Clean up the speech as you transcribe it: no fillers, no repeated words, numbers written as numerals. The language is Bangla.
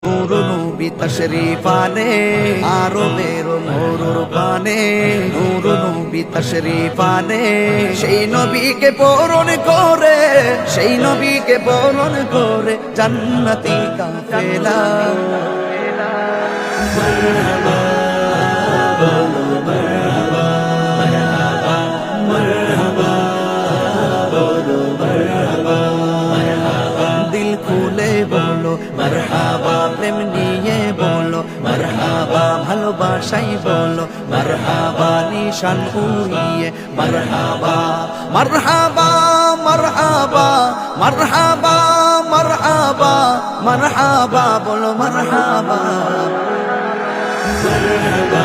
নূর নবী তশরীফ আনে আরবের মরুর পানে নূর নবী তশরীফ আনে সেই নবীকে বরণ করে সেই নবীকে বরণ করে জান্নাতি কাফেলা মারহাবা বলো মারহাবা মারহাবা মারহাবা বলো মারহাবা মারহাবা দিল খুলে বলো মারহাবা প্রেম নিয়ে বলো মারহাবা ভালোবাসাই বলো মারহাবা নিশান উড়িয়ে মারহাবা মারহাবা মারহাবা মারহাবা মারহাবা মারহাবা বলো মারহাবা মারহাবা